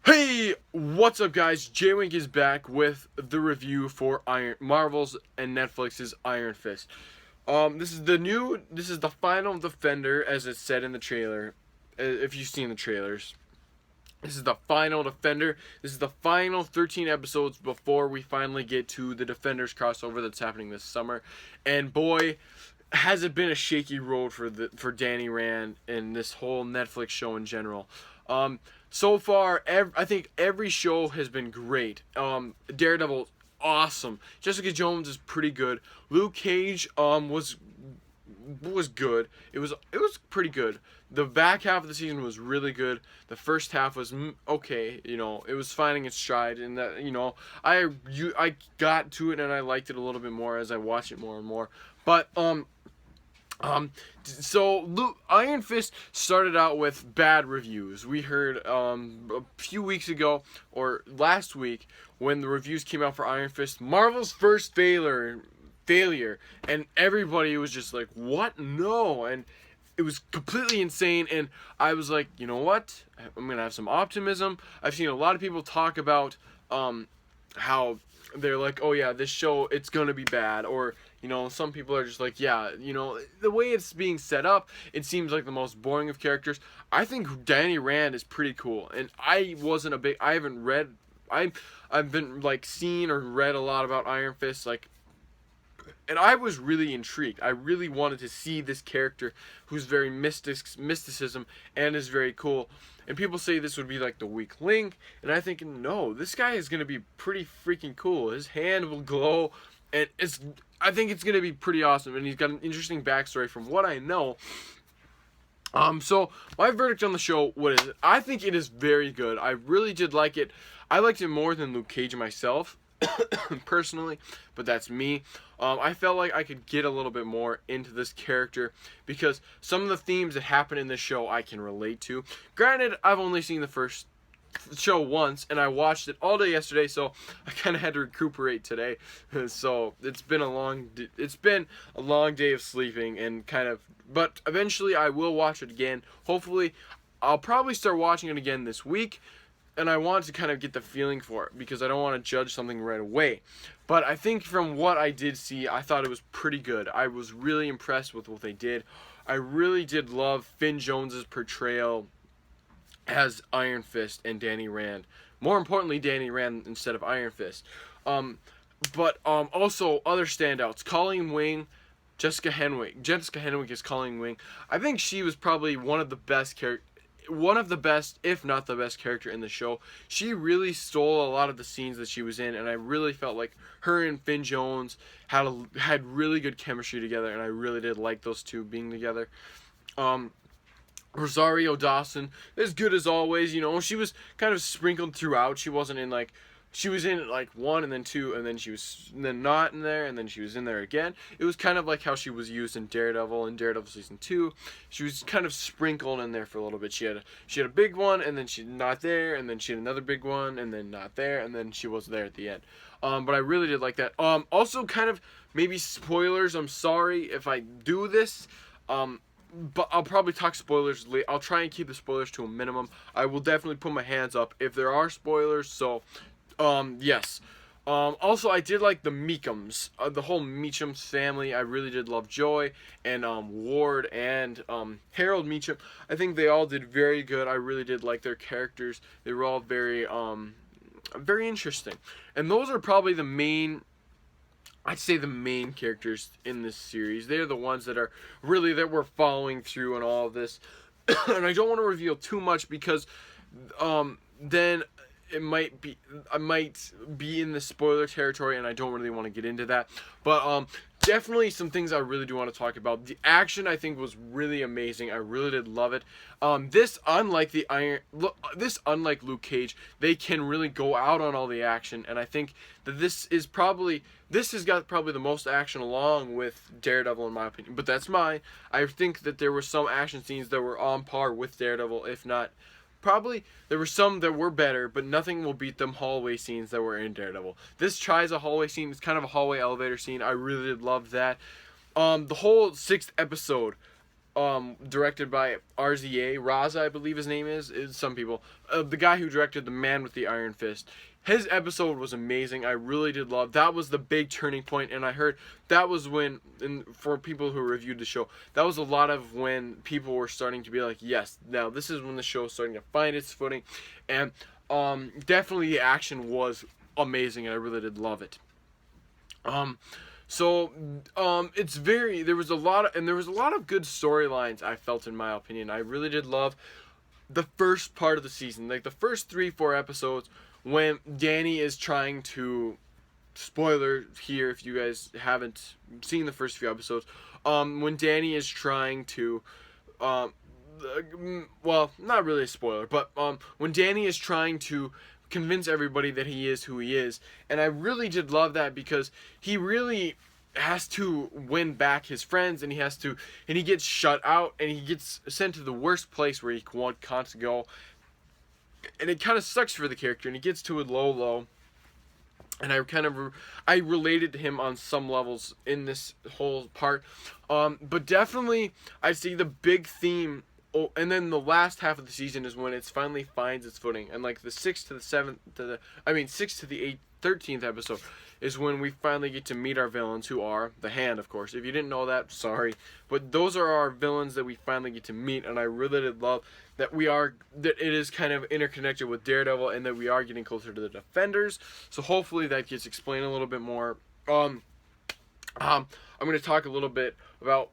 Hey, what's up, guys? J-Wink is back with the review for Marvel's and Netflix's Iron Fist. This is the final Defender, as it said in the trailer. If you've seen the trailers, this is the final Defender. This is the final 13 episodes before we finally get to the Defenders crossover that's happening this summer. And boy, has it been a shaky road for Danny Rand and this whole Netflix show in general. So far, I think every show has been great. Daredevil, awesome. Jessica Jones is pretty good. Luke Cage was good. It was pretty good. The back half of the season was really good. The first half was okay. It was finding its stride, and that I got to it and I liked it a little bit more as I watched it more and more. But so Iron Fist started out with bad reviews. We heard a few weeks ago or last week when the reviews came out for Iron Fist, Marvel's first failure, and everybody was just like, "What? No!" And it was completely insane. And I was like, you know what? I'm gonna have some optimism. I've seen a lot of people talk about how they're like, oh yeah, this show, it's gonna be bad, or some people are just like, yeah, the way it's being set up, it seems like the most boring of characters. I think Danny Rand is pretty cool, and I haven't read, I've been like seen or read a lot about Iron Fist, like, and I was really intrigued. I really wanted to see this character who's very mysticism and is very cool. And people say this would be like the weak link, and I think no, this guy is gonna be pretty freaking cool. His hand will glow, and I think it's gonna be pretty awesome. And he's got an interesting backstory from what I know. So my verdict on the show, what is it? I think it is very good. I really did like it. I liked it more than Luke Cage myself. Personally, but that's me. I felt like I could get a little bit more into this character because some of the themes that happen in this show I can relate to. Granted, I've only seen the first show once and I watched it all day yesterday, so I kind of had to recuperate today. So it's been a long day of sleeping and but eventually I will watch it again. Hopefully I'll probably start watching it again this week. And I want to kind of get the feeling for it because I don't want to judge something right away. But I think from what I did see, I thought it was pretty good. I was really impressed with what they did. I really did love Finn Jones's portrayal as Iron Fist and Danny Rand. More importantly, Danny Rand instead of Iron Fist. But also other standouts. Colleen Wing, Jessica Henwick. Jessica Henwick is Colleen Wing. I think she was probably one of the best, if not the best character in the show. She really stole a lot of the scenes that she was in, and I really felt like her and Finn Jones had really good chemistry together, and I really did like those two being together. Rosario Dawson, as good as always. She was kind of sprinkled throughout. She was in like one and then two, and then not in there, and then she was in there again. It was kind of like how she was used in Daredevil season 2. She was kind of sprinkled in there for a little bit. She had a big one, and then she's not there, and then she had another big one, and then not there, and then she was there at the end. But I really did like that. Also kind of maybe spoilers. I'm sorry if I do this. But I'll probably talk spoilers late. I'll try and keep the spoilers to a minimum. I will definitely put my hands up if there are spoilers. So, yes. Also, I did like the Meachums, the whole Meachums family. I really did love Joy and Ward and Harold Meachum. I think they all did very good. I really did like their characters. They were all very interesting. And those are probably I'd say the main characters in this series. They're the ones that we're following through and all of this. And I don't want to reveal too much because then I might be in the spoiler territory, and I don't really want to get into that. But definitely some things I really do want to talk about. The action, I think, was really amazing. I really did love it. This unlike Luke Cage, they can really go out on all the action, and I think that this has got probably the most action along with Daredevil in my opinion. But that's mine. I think that there were some action scenes that were on par with Daredevil, if not. Probably there were some that were better, but nothing will beat them hallway scenes that were in Daredevil. This tries a hallway scene. It's kind of a hallway elevator scene. I really did love that. The whole 6th episode, directed by RZA, Raza, I believe his name is some people. The guy who directed The Man with the Iron Fist. His episode was amazing. I really did love. That was the big turning point, and I heard that was when, and for people who reviewed the show, that was a lot of when people were starting to be like, yes, now this is when the show is starting to find its footing, and definitely the action was amazing, and I really did love it. It's very, there was a lot of good storylines, I felt, in my opinion. I really did love the first part of the season, like the first 3-4 episodes, when Danny is trying to, spoiler here if you guys haven't seen the first few episodes, when Danny is trying to, well, not really a spoiler, but when Danny is trying to convince everybody that he is who he is, and I really did love that, because he really has to win back his friends, and he gets shut out, and he gets sent to the worst place where he can't go, and it kind of sucks for the character, and he gets to a low, and I related to him on some levels in this whole part, but definitely I see the big theme. Oh, and then the last half of the season is when it finally finds its footing, and like the 6th to the 13th episode is when we finally get to meet our villains, who are the Hand, of course. If you didn't know that, sorry, but those are our villains that we finally get to meet, and I really did love that it is kind of interconnected with Daredevil, and that we are getting closer to the Defenders. So hopefully that gets explained a little bit more. I'm going to talk a little bit about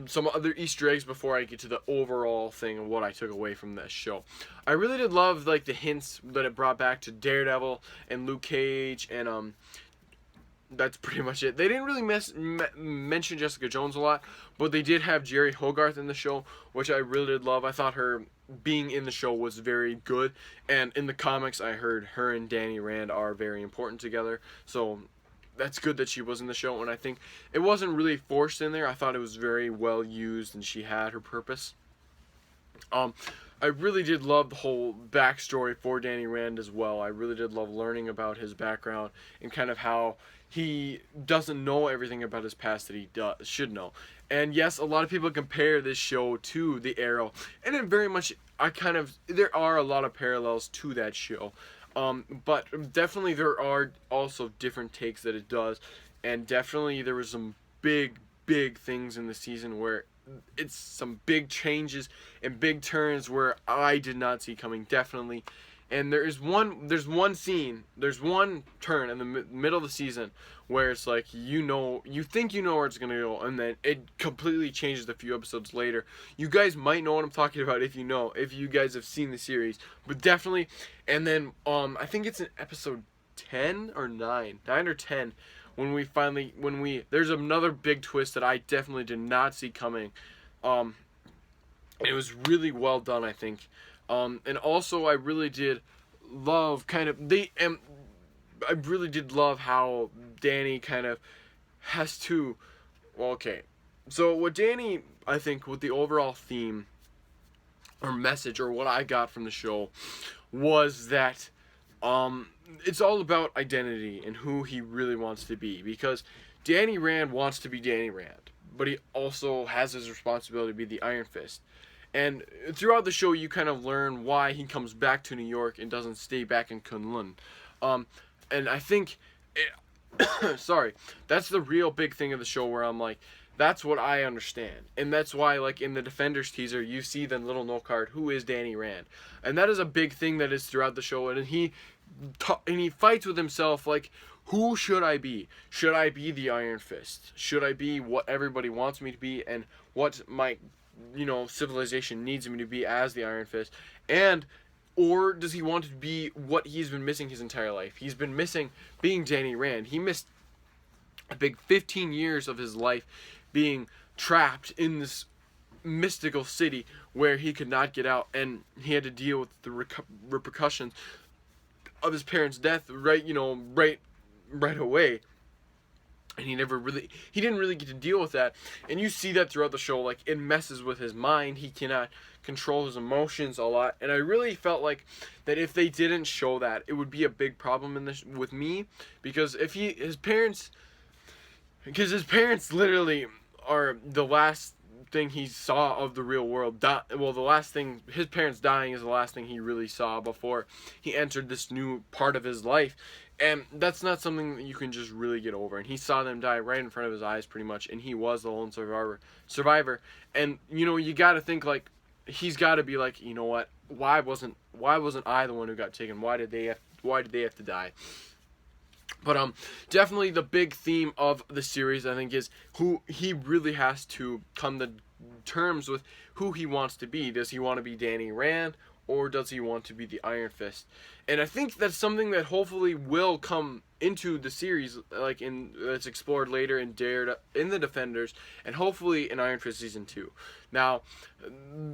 some other Easter eggs before I get to the overall thing of what I took away from this show. I really did love like the hints that it brought back to Daredevil and Luke Cage, and that's pretty much it. They didn't really mention Jessica Jones a lot, but they did have Jerry Hogarth in the show, which I really did love. I thought her being in the show was very good, and in the comics I heard her and Danny Rand are very important together, so that's good that she was in the show, and I think it wasn't really forced in there. I thought it was very well used, and she had her purpose. I really did love the whole backstory for Danny Rand as well. I really did love learning about his background and kind of how he doesn't know everything about his past that he should know. And yes, a lot of people compare this show to The Arrow, and it very much, there are a lot of parallels to that show. But definitely there are also different takes that it does, and definitely there was some big things in the season where it's some big changes and big turns where I did not see coming, definitely. And there's one turn in the middle of the season where it's like, you think you know where it's gonna go, and then it completely changes a few episodes later. You guys might know what I'm talking about if you guys have seen the series, but definitely. And then I think it's in episode 10 or 9 or 10, when there's another big twist that I definitely did not see coming. It was really well done, I think. And also I really did love I really did love how Danny kind of has to, well, okay. So what Danny, I think, with the overall theme or message, or what I got from the show, was that it's all about identity and who he really wants to be, because Danny Rand wants to be Danny Rand, but he also has his responsibility to be the Iron Fist. And throughout the show, you kind of learn why he comes back to New York and doesn't stay back in Kunlun. And I think, sorry, that's the real big thing of the show, where I'm like, that's what I understand. And that's why, like, in the Defenders teaser, you see the little note card, who is Danny Rand? And that is a big thing that is throughout the show. And he fights with himself, like, who should I be? Should I be the Iron Fist? Should I be what everybody wants me to be, and what my civilization needs me to be as the Iron Fist? Or does he want to be what he's been missing his entire life? He's been missing being Danny Rand. He missed a big 15 years of his life being trapped in this mystical city where he could not get out, and he had to deal with the repercussions of his parents' death right away. And he didn't really get to deal with that. And you see that throughout the show, like, it messes with his mind. He cannot control his emotions a lot. And I really felt like that if they didn't show that, it would be a big problem with me, because his parents literally are the last thing he saw of the real world. Well, the last thing, his parents dying is the last thing he really saw before he entered this new part of his life. And that's not something that you can just really get over. And he saw them die right in front of his eyes, pretty much. And he was the lone survivor. And you got to think, like, he's got to be like, you know what? Why wasn't I the one who got taken? Why did they have to die? But definitely the big theme of the series, I think, is who he really has to come to terms with who he wants to be. Does he want to be Danny Rand, or does he want to be the Iron Fist? And I think that's something that hopefully will come into the series, like it's explored later in the Defenders, and hopefully in Iron Fist Season 2. Now,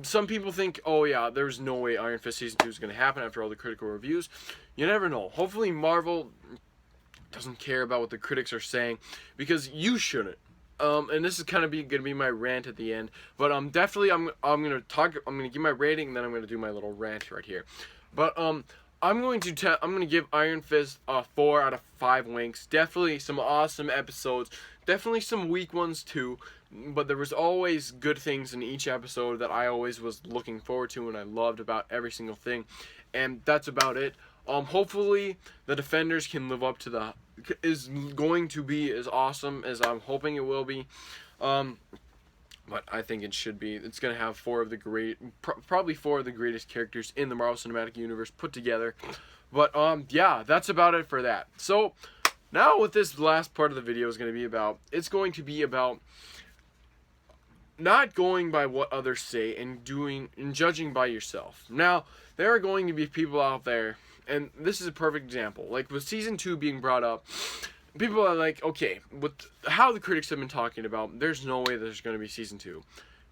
some people think, oh yeah, there's no way Iron Fist Season 2 is going to happen after all the critical reviews. You never know. Hopefully Marvel doesn't care about what the critics are saying, because you shouldn't. And this is kind of gonna be my rant at the end, but definitely I'm gonna give my rating, and then I'm gonna do my little rant right here. But I'm gonna give Iron Fist 4 out of 5 winks. Definitely some awesome episodes, definitely some weak ones too, but there was always good things in each episode that I always was looking forward to and I loved about every single thing, and that's about it. Hopefully the Defenders can live up to is going to be as awesome as I'm hoping it will be. But I think it should be. It's going to have probably 4 of the greatest characters in the Marvel Cinematic Universe put together. But yeah, that's about it for that. So now what this last part of the video is going to be about, it's going to be about not going by what others say and judging by yourself. Now, there are going to be people out there, and this is a perfect example. Like with Season 2 being brought up, people are like, okay, with how the critics have been talking about, there's no way there's going to be Season 2.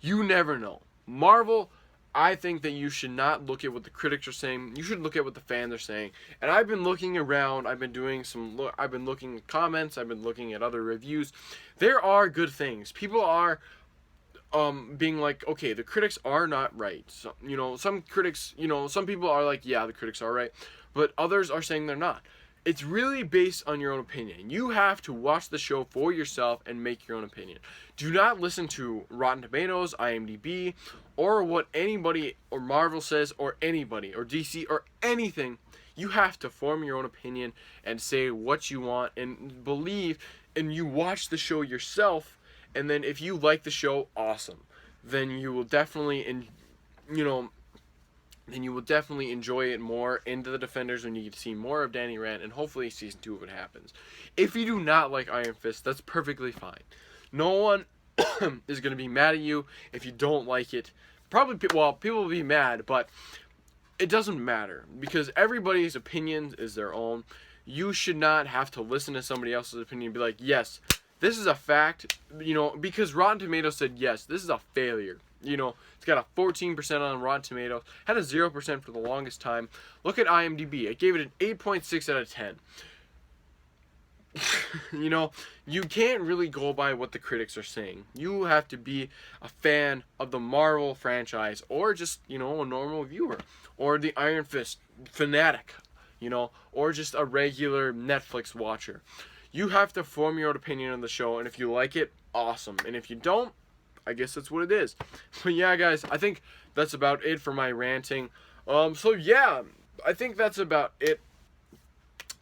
You never know. Marvel, I think that you should not look at what the critics are saying. You should look at what the fans are saying. And I've been looking around. I've been looking at comments. I've been looking at other reviews. There are good things. People are being like, okay, the critics are not right. So, some critics, some people are like, yeah, the critics are right, but others are saying they're not. It's really based on your own opinion. You have to watch the show for yourself and make your own opinion. Do not listen to Rotten Tomatoes, IMDb, or what anybody or Marvel says, or anybody, or DC, or anything. You have to form your own opinion and say what you want and believe, and you watch the show yourself. And then if you like the show, awesome. Then you will definitely, enjoy it more into the Defenders when you get to see more of Danny Rand, and hopefully Season 2 of it happens. If you do not like Iron Fist, that's perfectly fine. No one is going to be mad at you if you don't like it. People will be mad, but it doesn't matter, because everybody's opinion is their own. You should not have to listen to somebody else's opinion and be like, yes, this is a fact, because Rotten Tomatoes said, yes, this is a failure. It's got a 14% on Rotten Tomatoes, had a 0% for the longest time. Look at IMDb. I gave it an 8.6 out of 10. You can't really go by what the critics are saying. You have to be a fan of the Marvel franchise, or just, a normal viewer, or the Iron Fist fanatic, or just a regular Netflix watcher. You have to form your own opinion on the show, and if you like it, awesome. And if you don't, I guess that's what it is. But yeah, guys, I think that's about it for my ranting. So yeah, I think that's about it.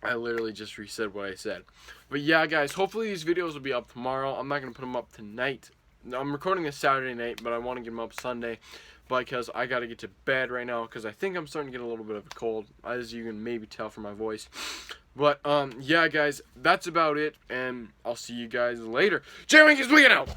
I literally just resaid what I said. But yeah, guys, hopefully these videos will be up tomorrow. I'm not going to put them up tonight. I'm recording this Saturday night, but I want to get them up Sunday, because I got to get to bed right now, because I think I'm starting to get a little bit of a cold, as you can maybe tell from my voice. But, yeah, guys, that's about it, and I'll see you guys later. J-Wink is Wiggin' out!